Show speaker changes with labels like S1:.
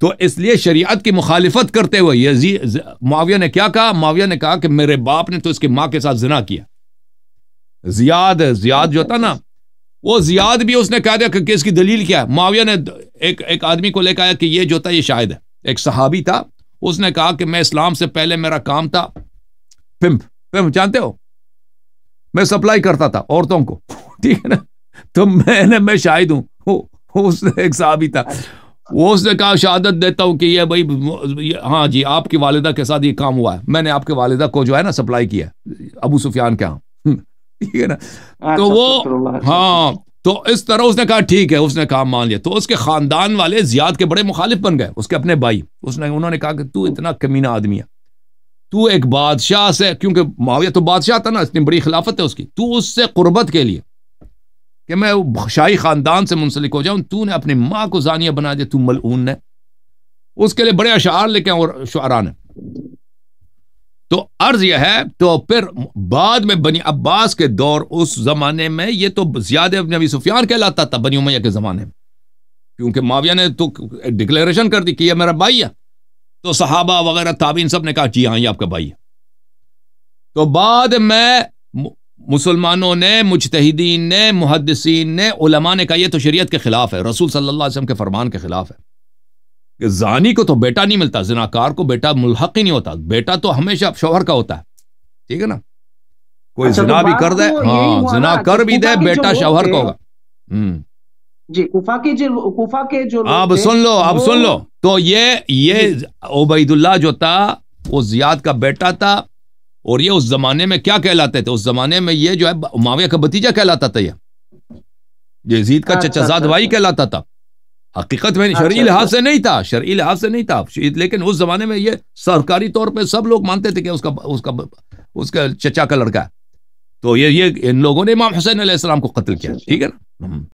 S1: تو اس لیے شریعت کی مخالفت کرتے ہوئے معاویہ نے کیا کہا؟ معاویہ نے کہا کہ میرے باپ نے تو اس کی ماں کے ساتھ زنا کیا. زیاد جو تھا نا، وہ زیاد بھی اس نے کہا دیا کہ اس کی دلیل کیا ہے. معاویہ نے ایک آدمی کو لے کے آیا کہ یہ جو تھا یہ شاہد ہے، ایک صحابی تھا. اس نے کہا کہ میں اسلام سے پہلے میرا کام تھا پمپ جانتے ہو، میں سپلائی کرتا تھا عورتوں کو، ٹھیک ہے نا، تو میں شاہد ہوں. اس نے ایک صحابی تھا، وہ اس نے کہا شہادت دیتا ہوں کہ یہ بھائی ہاں جی آپ کی والدہ کے ساتھ یہ کام ہوا ہے، میں نے آپ کے والدہ کو جو ہے نا سپلائی کیا ابو سفیان کے ہاں، ٹھیک ہے نا. تو وہ ہاں، تو اس طرح اس نے کہا ٹھیک ہے، اس نے کہا مان لیا. تو اس کے خاندان والے زیاد کے بڑے مخالف بن گئے، اس کے اپنے بھائی. انہوں نے کہا کہ تو اتنا کمینہ آدمی ہے، تو ایک بادشاہ سے، کیونکہ معاویہ تو بادشاہ تھا نا، اتنی بڑی خلافت ہے اس کی، تو اس سے قربت کے لیے کہ میں شاہی خاندان سے منسلک ہو جاؤں، تو نے اپنی ماں کو زانیہ بنا دیا، تو ملعون نے. اس کے لیے بڑے اشعار لے کے اور شعراء نے. تو عرض یہ ہے، تو پھر بعد میں بنی عباس کے دور، اس زمانے میں یہ تو زیاد ابن ابی سفیان کہلاتا تھا بنی امیہ کے زمانے میں، کیونکہ معاویہ نے تو ڈکلیریشن کر دی کہ یہ میرا بھائی ہے. تو صحابہ وغیرہ تابعین سب نے کہا جی ہاں یہ آپ کا بھائی ہے. تو بعد میں مسلمانوں نے، مجتہدین نے، محدثین نے، علماء نے کہا یہ تو شریعت کے خلاف ہے، رسول صلی اللہ علیہ وسلم کے فرمان کے خلاف ہے کہ زانی کو تو بیٹا نہیں ملتا، زناکار کو بیٹا ملحق ہی نہیں ہوتا، بیٹا تو ہمیشہ شوہر کا ہوتا ہے، ٹھیک ہے نا. کوئی زنا بھی کر دے، ہاں زنا کر بھی دے، بیٹا شوہر کا ہوگا.
S2: جی کوفہ کے جو
S1: آپ سن لو. تو یہ عبید اللہ جو تھا وہ زیاد کا بیٹا تھا، اور یہ اس زمانے میں کیا کہلاتے تھے؟ اس زمانے میں یہ جو ہے معاویہ کا بھتیجا کہلاتا تھا، یہ یزید کا چچا زاد بھائی کہلاتا تھا. حقیقت میں شرعی لحاظ سے نہیں تھا، لیکن اس زمانے میں یہ سرکاری طور پہ سب لوگ مانتے تھے کہ اس کا چچا کا لڑکا ہے. تو یہ ان لوگوں نے امام حسین علیہ السلام کو قتل کیا، ٹھیک ہے نا.